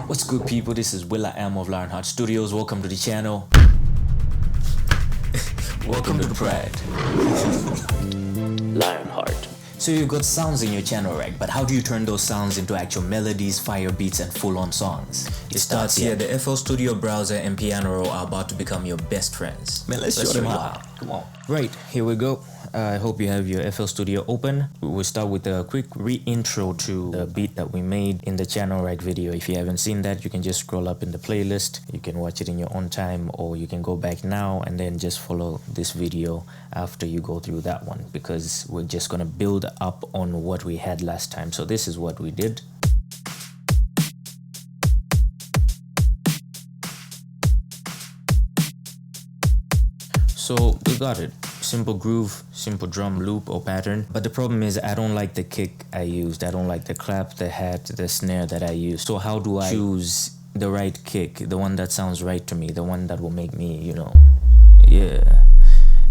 What's good, people? This is will.i.am of LionheART Studios. Welcome to the channel. Welcome to the pride. LionheART. So you've got sounds in your channel, right? But how do you turn those sounds into actual melodies, fire beats, and full-on songs? It starts here. The FL Studio browser and Piano Roll are about to become your best friends. Man, let's show them how. Come on. Right, here we go. I hope you have your FL Studio open. We'll start with a quick re-intro to the beat that we made in the channel right video. If you haven't seen that, you can just scroll up in the playlist. You can watch it in your own time, or you can go back now and then just follow this video after you go through that one, because we're just gonna build up on what we had last time. So this is what we did. So we got it. Simple groove, simple drum loop or pattern. But the problem is I don't like the kick I used. I don't like the clap, the hat, the snare that I used. So how do I choose the right kick, the one that sounds right to me, the one that will make me, you know, yeah.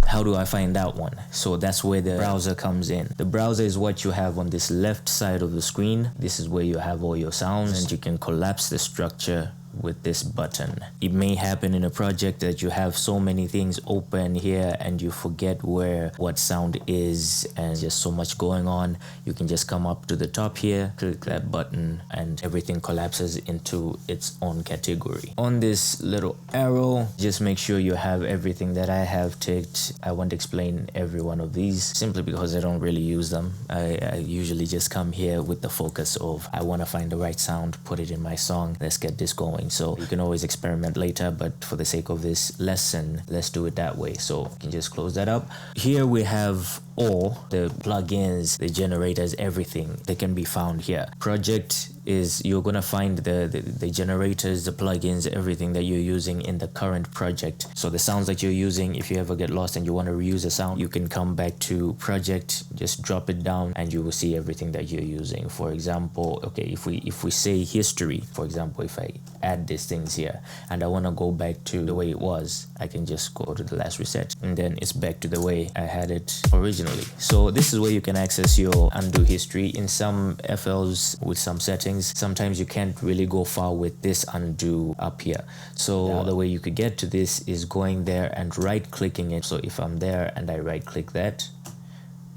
How do I find that one? So that's where the browser comes in. The browser is what you have on this left side of the screen. This is where you have all your sounds, and you can collapse the structure with this button. It may happen in a project that you have so many things open here and you forget where what sound is, and just so much going on. You can just come up to the top here, click that button, and everything collapses into its own category. On this little arrow, just make sure you have everything that I have ticked. I won't explain every one of these simply because I don't really use them. I usually just come here with the focus of I want to find the right sound, put it in my song, let's get this going. So you can always experiment later, but for the sake of this lesson, let's do it that way. So you can just close that up. Here we have all the plugins, the generators, everything. They can be found here. Project is you're gonna find the generators, the plugins, everything that you're using in the current project. So the sounds that you're using, if you ever get lost and you want to reuse a sound, you can come back to project, just drop it down, and you will see everything that you're using. For example, okay, if we say history, for example, if I add these things here and I want to go back to the way it was, I can just go to the last reset and then it's back to the way I had it originally. So this is where you can access your undo history. In some FLs with some settings, sometimes you can't really go far with this undo up here. So the other way you could get to this is going there and right clicking it. So if I'm there and I right click that,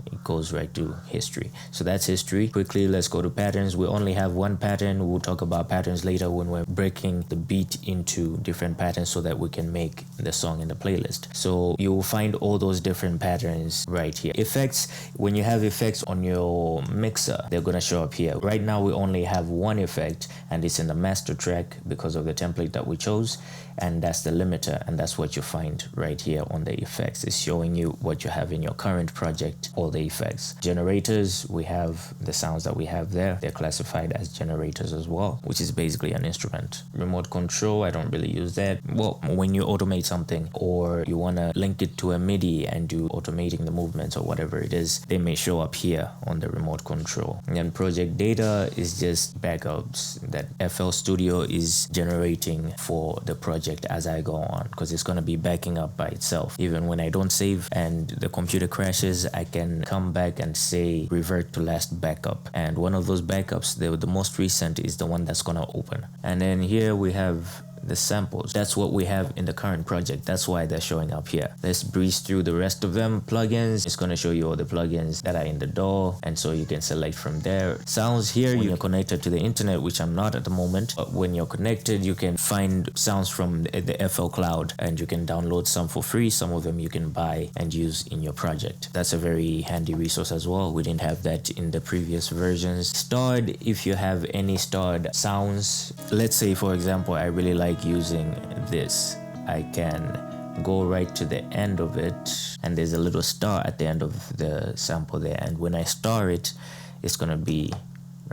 it goes right to history. So that's history. Quickly, let's go to patterns. We only have one pattern. We'll talk about patterns later when we're breaking the beat into different patterns so that we can make the song in the playlist. So you will find all those different patterns right here. Effects, when you have effects on your mixer, they're gonna show up here. Right now we only have one effect, and it's in the master track because of the template that we chose, and that's the limiter, and that's what you find right here on the effects. It's showing you what you have in your current project, all the effects. Generators, we have the sounds that we have there. They're classified as generators as well, which is basically an instrument. Remote control, I don't really use that. Well, when you automate something or you want to link it to a MIDI and do automating the movements or whatever it is, they may show up here on the remote control. And then project data is just backups that FL Studio is generating for the project as I go on, because it's going to be backing up by itself. Even when I don't save and the computer crashes, I can come back and say revert to last backup, and one of those backups, the most recent, is the one that's going to open. And then here we have the samples. That's what we have in the current project. That's why they're showing up here. Let's breeze through the rest of them. Plugins, it's going to show you all the plugins that are in the DAW, and so you can select from there. Sounds here, you're connected to the internet, which I'm not at the moment, but when you're connected, you can find sounds from the FL Cloud, and you can download some for free. Some of them you can buy and use in your project. That's a very handy resource as well. We didn't have that in the previous versions. Starred, if you have any starred sounds, let's say for example I really like using this, I can go right to the end of it, and there's a little star at the end of the sample there, and when I star it, it's gonna be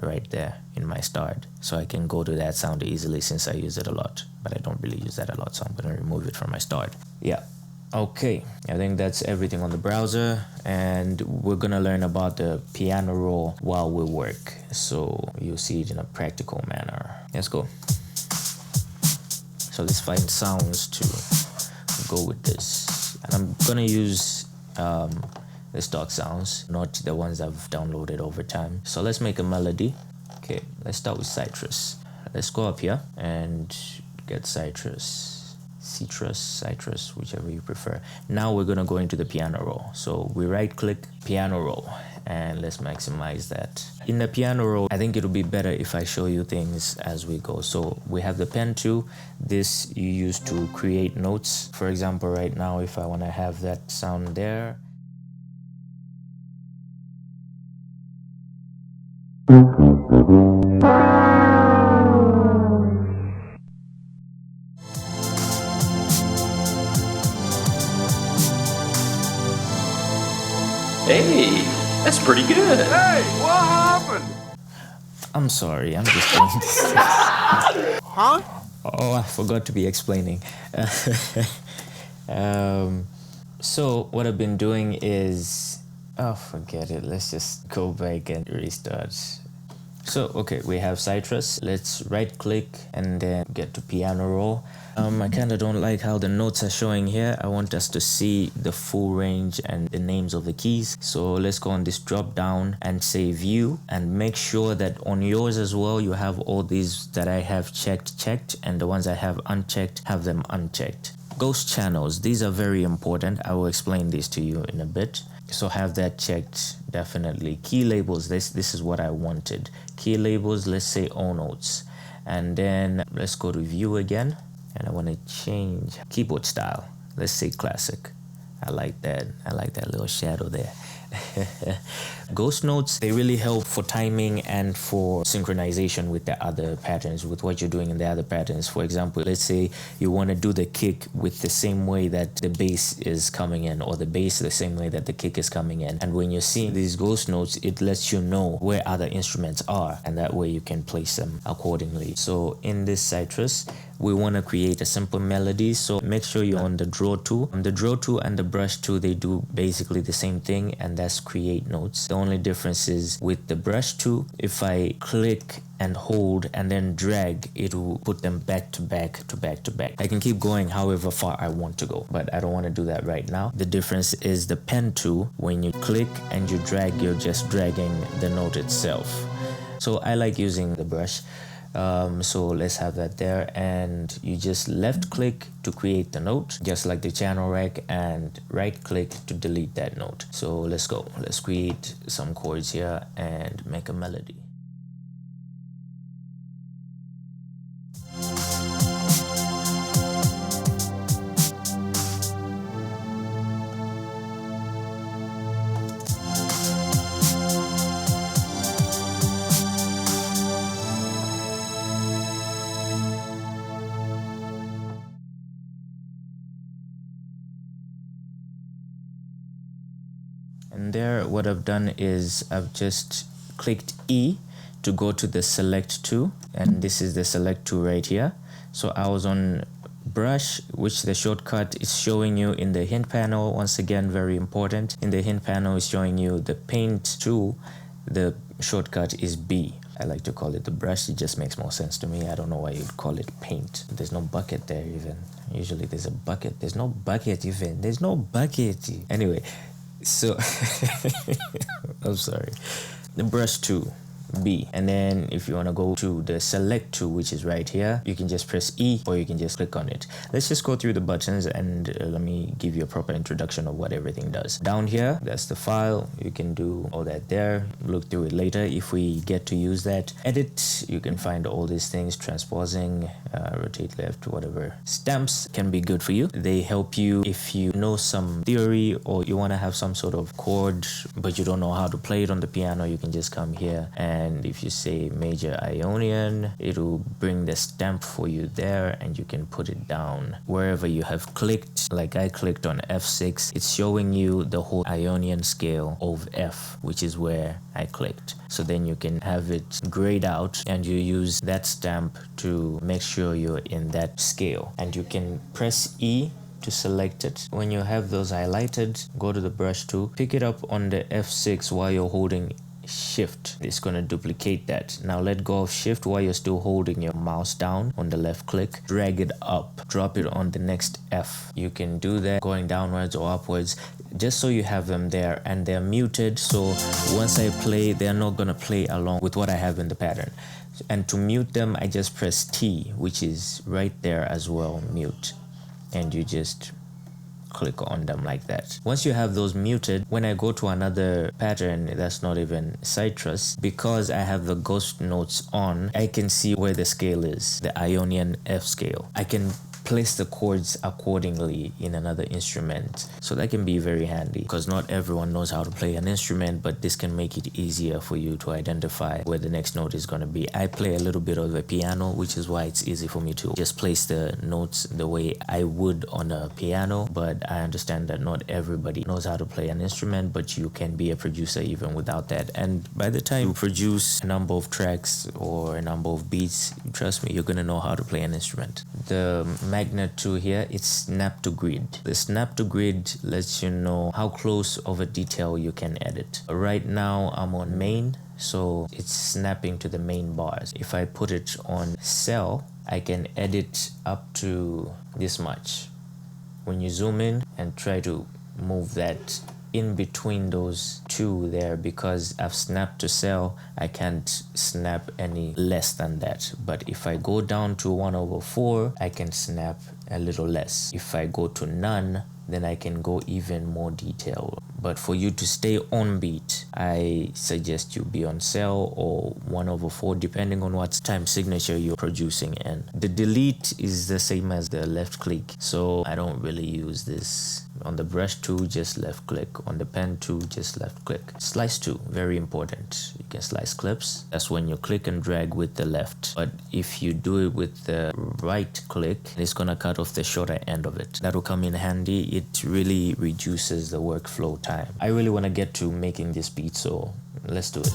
right there in my starred. So I can go to that sound easily since I use it a lot, but I don't really use that a lot, so I'm gonna remove it from my starred. Yeah. Okay, I think that's everything on the browser, and we're gonna learn about the piano roll while we work, so you'll see it in a practical manner. Let's go. So let's find sounds to go with this, and I'm gonna use the stock sounds, not the ones I've downloaded over time. So let's make a melody. Okay, let's start with Citrus. let's go up here and get citrus, whichever you prefer. Now we're gonna go into the piano roll. So we right click piano roll and let's maximize that. In the piano roll, I think it'll be better if I show you things as we go. So we have the pen tool. This you use to create notes. For example, right now, if I wanna have that sound there. Hey, that's pretty good. Hey, what happened? I'm sorry, I'm just doing this. Huh? Oh, I forgot to be explaining. So what I've been doing is, oh, forget it. Let's just go back and restart. So, okay, we have citrus. Let's right click and then get to piano roll. I kind of don't like how the notes are showing here. I want us to see the full range and the names of the keys. So let's go on this drop down and say view, and make sure that on yours as well, you have all these that I have checked, and the ones I have unchecked, have them unchecked. Ghost channels, these are very important. I will explain these to you in a bit. So have that checked, definitely. Key labels, this is what I wanted. Key labels, let's say all notes. And then let's go to view again. And I want to change keyboard style. Let's say classic. I like that. I like that little shadow there. Ghost notes, they really help for timing and for synchronization with the other patterns, with what you're doing in the other patterns. For example, let's say you want to do the kick with the same way that the bass is coming in, or the bass the same way that the kick is coming in. And when you're seeing these ghost notes, it lets you know where other instruments are, and that way you can place them accordingly. So in this citrus, we want to create a simple melody, so make sure you're on the draw tool. The draw tool and the brush tool, they do basically the same thing, and that's create notes. The only difference is with the brush tool, if I click and hold and then drag, it will put them back to back to back to back. I can keep going however far I want to go, but I don't want to do that right now. The difference is the pen tool, when you click and you drag, you're just dragging the note itself. So I like using the brush. So let's have that there, and you just left click to create the note, just like the channel rack, and right click to delete that note. So let's go. Let's create some chords here and make a melody. And there, what I've done is I've just clicked E to go to the select tool, and this is the select tool right here. So I was on brush, which the shortcut is showing you in the hint panel. Once again, very important. In the hint panel, is showing you the paint tool. The shortcut is B. I like to call it the brush. It just makes more sense to me. I don't know why you'd call it paint. There's no bucket there even. Usually there's a bucket. There's no bucket even. There's no bucket. Anyway. So, I'm sorry. The brush tool, B. And then if you want to go to the select tool, which is right here, you can just press E, or you can just click on it. Let's just go through the buttons, and let me give you a proper introduction of what everything does. Down here, that's the file. You can do all that there. Look through it later if we get to use that. Edit, you can find all these things. Transposing, rotate left, whatever. Stamps can be good for you. They help you if you know some theory, or you want to have some sort of chord but you don't know how to play it on the piano. You can just come here, and if you say major Ionian, it'll bring the stamp for you there, and you can put it down wherever you have clicked. Like I clicked on F6, it's showing you the whole Ionian scale of F, which is where I clicked. So then you can have it grayed out, and you use that stamp to make sure you're in that scale. And you can press E to select it. When you have those highlighted, go to the brush tool, pick it up on the F6 while you're holding shift. It's gonna duplicate that. Now let go of shift while you're still holding your mouse down on the left click. Drag it up, drop it on the next F. You can do that going downwards or upwards, just so you have them there, and they're muted, so once I play, they're not gonna play along with what I have in the pattern. And to mute them, I just press T, which is right there as well, mute, and you just click on them like that. Once you have those muted, when I go to another pattern that's not even citrus, because I have the ghost notes on, I can see where the scale is, the Ionian F scale. I can place the chords accordingly in another instrument, so that can be very handy, because not everyone knows how to play an instrument, but this can make it easier for you to identify where the next note is going to be. I play a little bit of the piano, which is why it's easy for me to just place the notes the way I would on a piano, but I understand that not everybody knows how to play an instrument, but you can be a producer even without that. And by the time you produce a number of tracks or a number of beats, trust me, you're going to know how to play an instrument. The magnet tool here, it's snap to grid. The snap to grid lets you know how close of a detail you can edit. Right now I'm on main, so it's snapping to the main bars. If I put it on cell, I can edit up to this much. When you zoom in and try to move that in between those two there, because I've snapped to cell, I can't snap any less than that. But if I go down to 1/4, I can snap a little less. If I go to none, then I can go even more detailed. But for you to stay on beat, I suggest you be on cell or 1/4, depending on what time signature you're producing in. The delete is the same as the left click, so I don't really use this. On the brush tool, just left click. On the pen tool, just left click. Slice tool, very important. You can slice clips. That's when you click and drag with the left. But if you do it with the right click, it's gonna cut off the shorter end of it. That'll come in handy. It really reduces the workflow time. I really want to get to making this beat, so let's do it.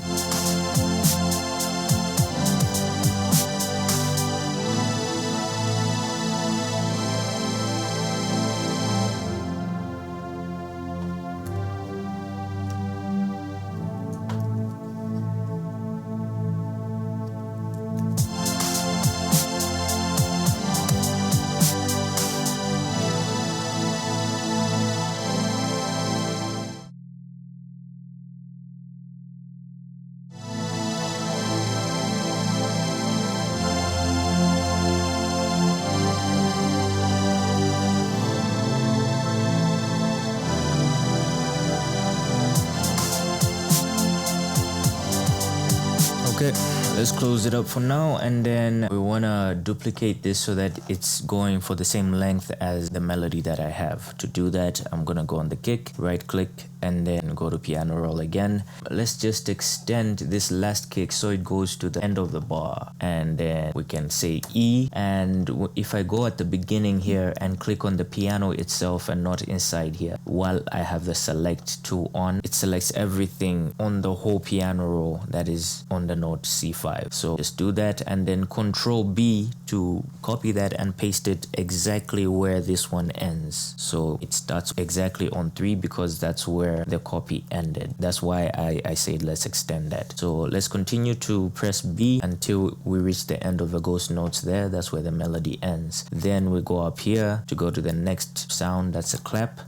Okay, let's close it up for now, and then we want to duplicate this so that it's going for the same length as the melody that I have. To do that, I'm gonna go on the kick, right click, and then go to piano roll again. Let's just extend this last kick so it goes to the end of the bar, and then we can say E. And if I go at the beginning here and click on the piano itself and not inside here, while I have the select tool on, it selects everything on the whole piano roll that is on the note C5. So just do that, and then Control B to copy that and paste it exactly where this one ends. So it starts exactly on 3 because that's where the copy ended. That's why I said let's extend that. So let's continue to press B until we reach the end of the ghost notes there. That's where the melody ends. Then we go up here to go to the next sound, that's a clap.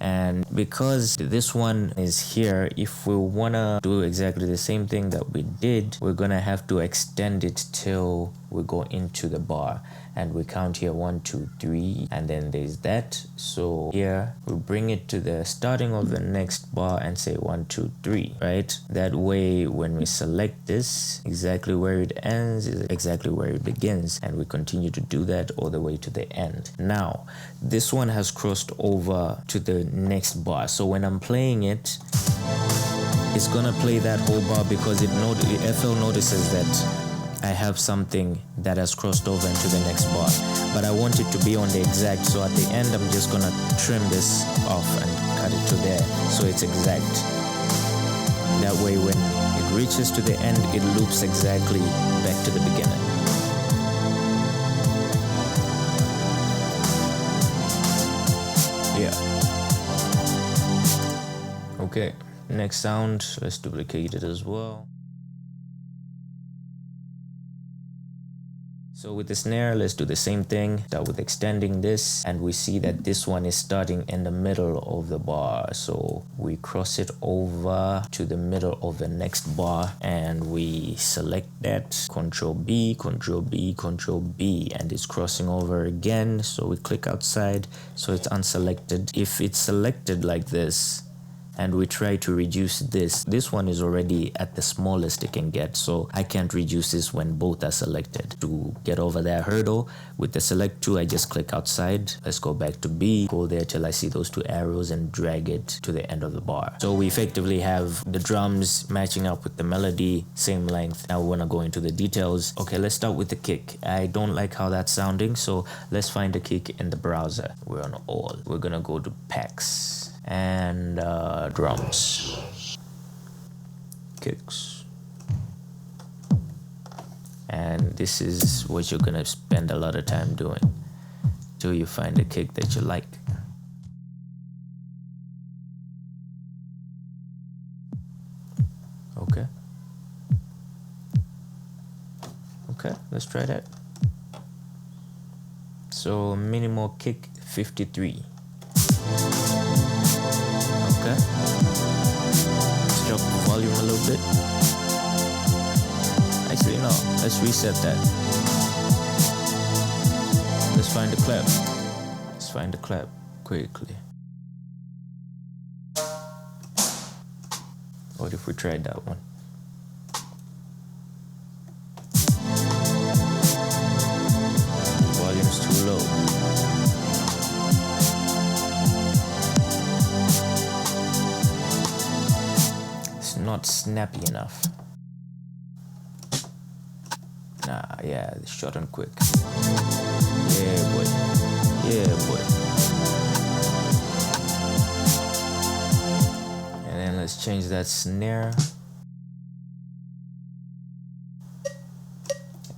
And because this one is here, if we wanna do exactly the same thing that we did, we're gonna have to extend it till we go into the bar, and we count here 1 2 3, and then there's that. So here we bring it to the starting of the next bar and say 1 2 3, right? That way when we select this, exactly where it ends is exactly where it begins, and we continue to do that all the way to the end. Now this one has crossed over to the next bar, so when I'm playing it, it's gonna play that whole bar because FL notices that I have something that has crossed over into the next bar, but I want it to be on the exact, so at the end I'm just gonna trim this off and cut it to there so it's exact. That way when it reaches to the end, it loops exactly back to the beginning. Yeah. Okay, Next sound, let's duplicate it as well. So with the snare, let's do the same thing. Start with extending this, and we see that this one is starting in the middle of the bar. So we cross it over to the middle of the next bar, and we select that, Control B, Control B, Control B, and it's crossing over again. So we click outside, so it's unselected. If it's selected like this, and we try to reduce this one is already at the smallest it can get, so I can't reduce this when both are selected. To get over that hurdle, with the select tool, I just click outside. Let's go back to B, go there till I see those two arrows and drag it to the end of the bar. So we effectively have the drums matching up with the melody, same length. Now we want to go into the details. Okay, let's start with the kick. I don't like how that's sounding, so let's find the kick in the browser. We're on all. We're gonna go to packs and drums, kicks, and this is what you're gonna spend a lot of time doing till you find a kick that you like. Okay, let's try that. So minimal kick 53. Okay, let's drop the volume a little bit. Actually, no, let's reset that. Let's find the clap. Let's find the clap quickly. What if we tried that one? Volume's too low. Not snappy enough. Nah, yeah, short and quick. Yeah, boy. Yeah, boy. And then let's change that snare.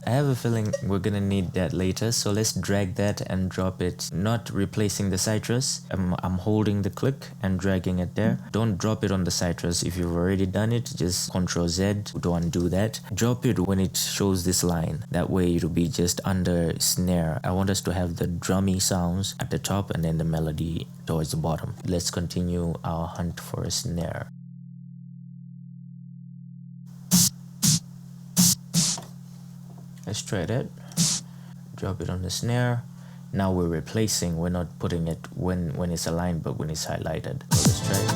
I have a feeling we're gonna need that later, so let's drag that and drop it, not replacing the citrus. I'm holding the click and dragging it there. Don't drop it on the citrus. If you've already done it, just Ctrl Z to undo that. Drop it when it shows this line. That way it'll be just under snare. I want us to have the drummy sounds at the top and then the melody towards the bottom. Let's continue our hunt for a snare. Let's try that. Drop it on the snare. Now we're replacing. We're not putting it when it's aligned, but when it's highlighted. So let's try it.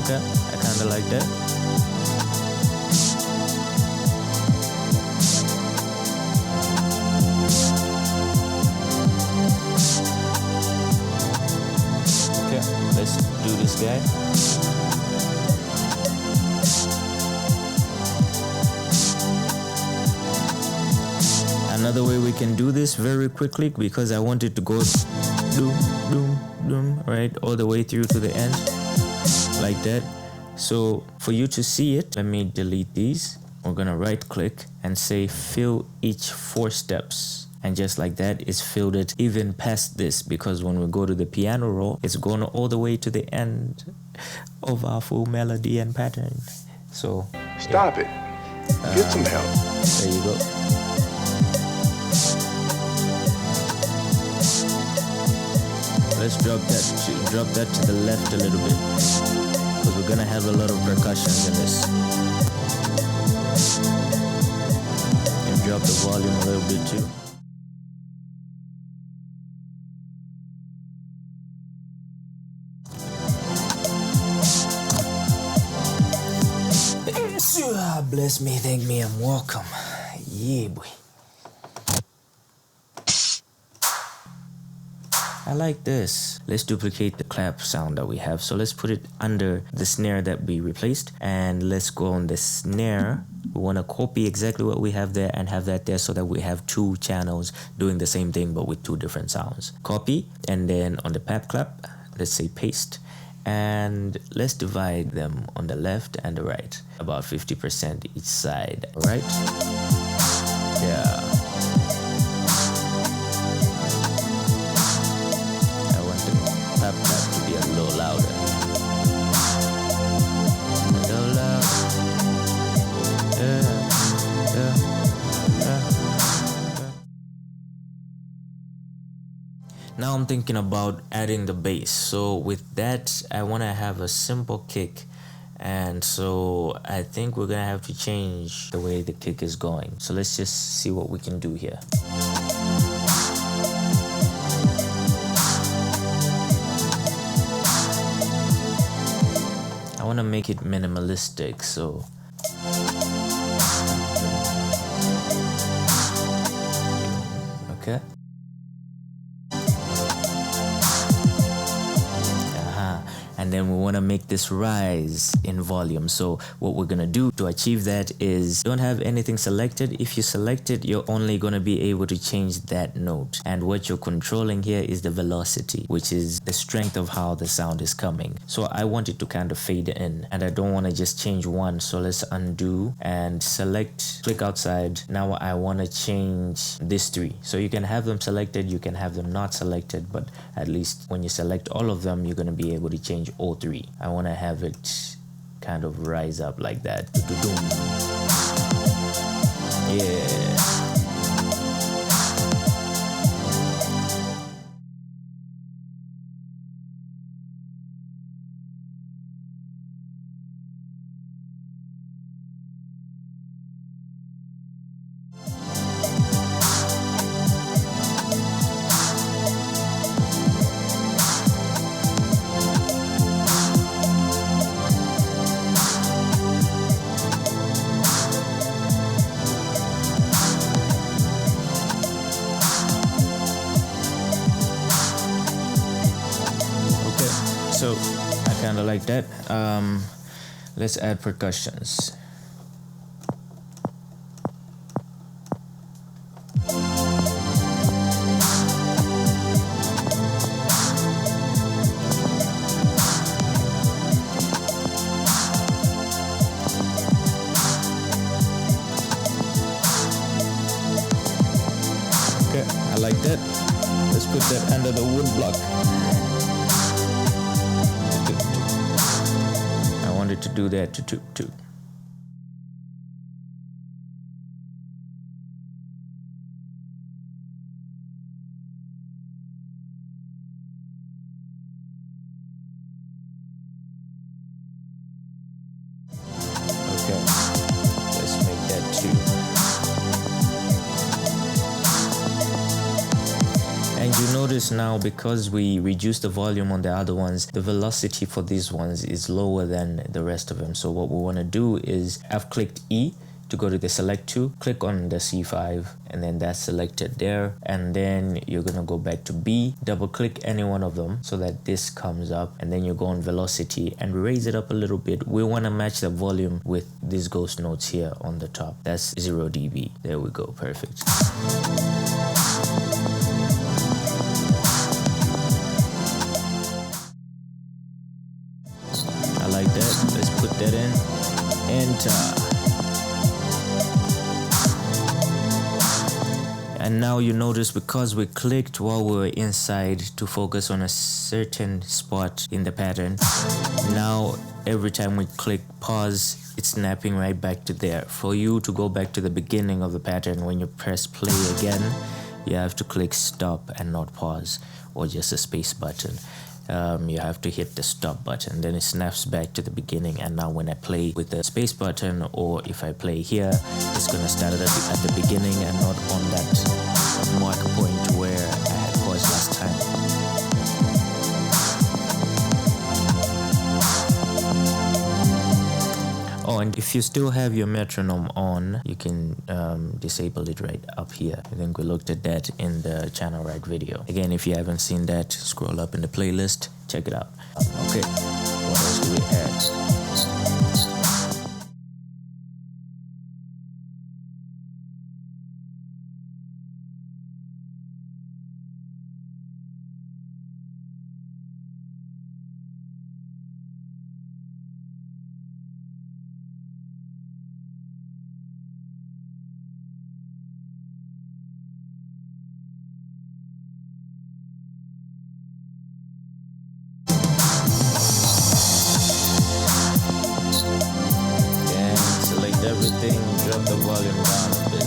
Okay, I kind of like that. Okay, let's do this guy. Another way we can do this very quickly, because I want it to go doom, doom, doom, right, all the way through to the end, like that. So for you to see it, let me delete these. We're gonna right click and say fill each 4 steps. And just like that, it's filled it even past this, because when we go to the piano roll, it's going all the way to the end of our full melody and pattern. So stop it. Get some help. There you go. Let's drop that to the left a little bit, because we're gonna have a lot of percussions in this. And drop the volume a little bit too. Bless me, thank me, I'm welcome. Yeah, boy. I like this. Let's duplicate the clap sound that we have. So let's put it under the snare that we replaced, and let's go on the snare. We want to copy exactly what we have there and have that there, so that we have 2 channels doing the same thing but with 2 different sounds. Copy, and then on the pap clap, let's say paste, and let's divide them on the left and the right, about 50% each side. All right? Yeah. Now I'm thinking about adding the bass. So with that, I want to have a simple kick. And so I think we're gonna have to change the way the kick is going. So let's just see what we can do here. I want to make it minimalistic, so okay. And then we want to make this rise in volume. So what we're going to do to achieve that is don't have anything selected. If you select it, you're only going to be able to change that note. And what you're controlling here is the velocity, which is the strength of how the sound is coming. So I want it to kind of fade in, and I don't want to just change one. So let's undo and select, click outside. Now I want to change these three. So you can have them selected, you can have them not selected, but at least when you select all of them, you're going to be able to change all three. I want to have it kind of rise up like that. Yeah. So I kind of like that. Let's add percussions. Okay, I like that. Let's put that under the wood block. To do that too. Okay, let's make that too. And you notice now, because we reduced the volume on the other ones, the velocity for these ones is lower than the rest of them. So what we want to do is, I've clicked E to go to the select to, click on the C5, and then that's selected there. And then you're gonna go back to B, double click any one of them so that this comes up, and then you go on velocity and raise it up a little bit. We want to match the volume with these ghost notes here on the top. That's 0 dB. There we go, perfect. I like that. Let's put that in. Enter. And now you notice, because we clicked while we were inside to focus on a certain spot in the pattern, now every time we click pause, it's snapping right back to there. For you to go back to the beginning of the pattern, when you press play again, you have to click stop and not pause, or just a space button. You have to hit the stop button, then it snaps back to the beginning. And now when I play with the space button, or if I play here, it's gonna start at the beginning and not on that mark point where I had paused last time. Oh, and if you still have your metronome on, you can disable it right up here. I think we looked at that in the channel right video. Again, if you haven't seen that, scroll up in the playlist, check it out. Okay, what else do we add? Everything, drop the volume down a bit.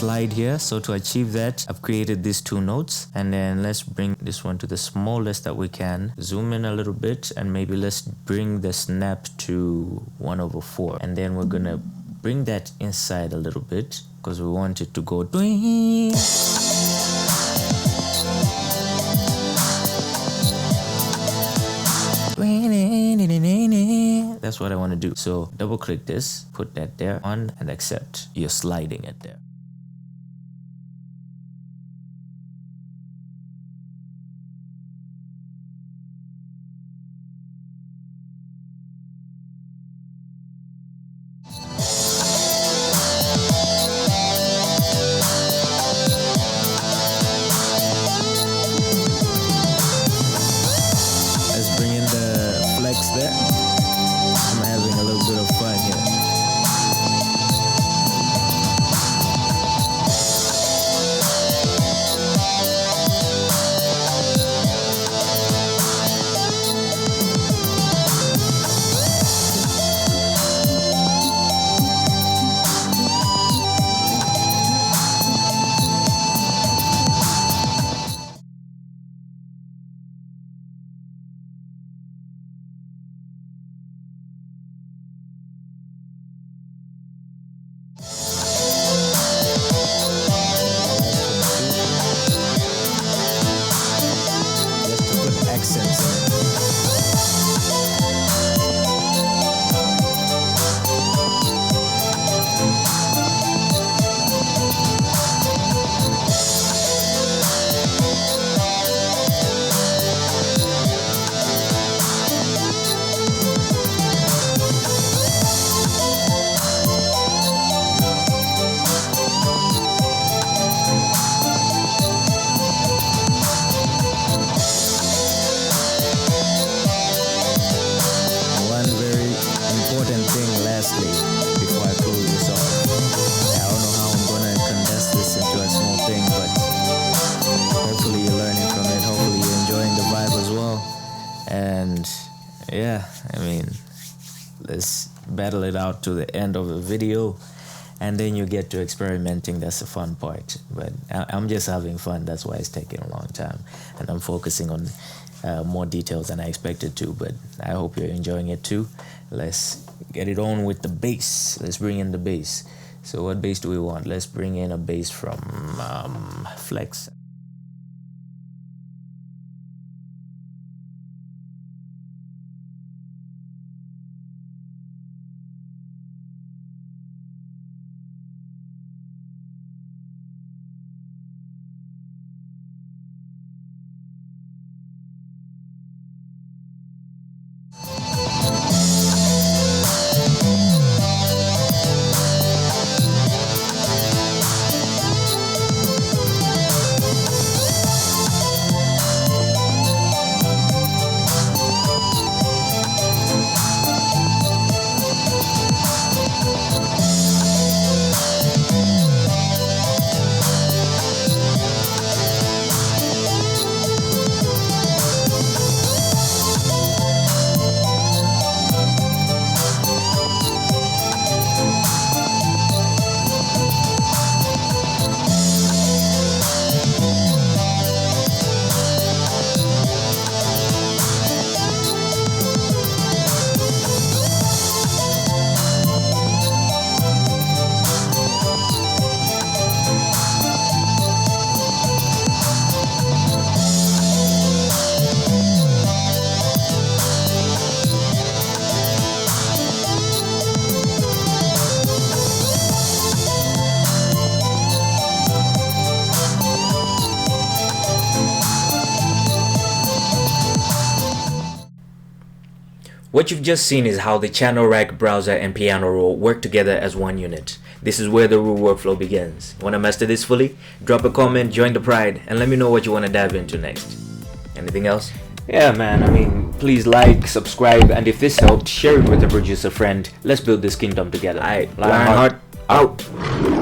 slide here. So to achieve that, I've created these two notes, and then let's bring this one to the smallest that we can. Zoom in a little bit, and maybe let's bring the snap to 1/4, and then we're gonna bring that inside a little bit because we want it to go twing. That's what I want to do. So double click this, put that there on, and accept. You're sliding it there. There, I'm having a little bit of fun here. Before I close this off, I don't know how I'm gonna condense this into a small thing, but hopefully you're learning from it. Hopefully you're enjoying the vibe as well. And yeah, I mean, let's battle it out to the end of the video, and then you get to experimenting. That's the fun part. But I'm just having fun. That's why it's taking a long time, and I'm focusing on more details than I expected to. But I hope you're enjoying it too. Let's get it on with the bass. Let's bring in the bass. So what bass do we want? Let's bring in a bass from Flex. What you've just seen is how the channel rack, browser, and piano roll work together as one unit. This is where the real workflow begins. Want to master this fully? Drop a comment, join the pride, and let me know what you want to dive into next. Anything else? Yeah, man, I mean, please like, subscribe, and if this helped, share it with a producer friend. Let's build this kingdom together. Alright, LionheART out.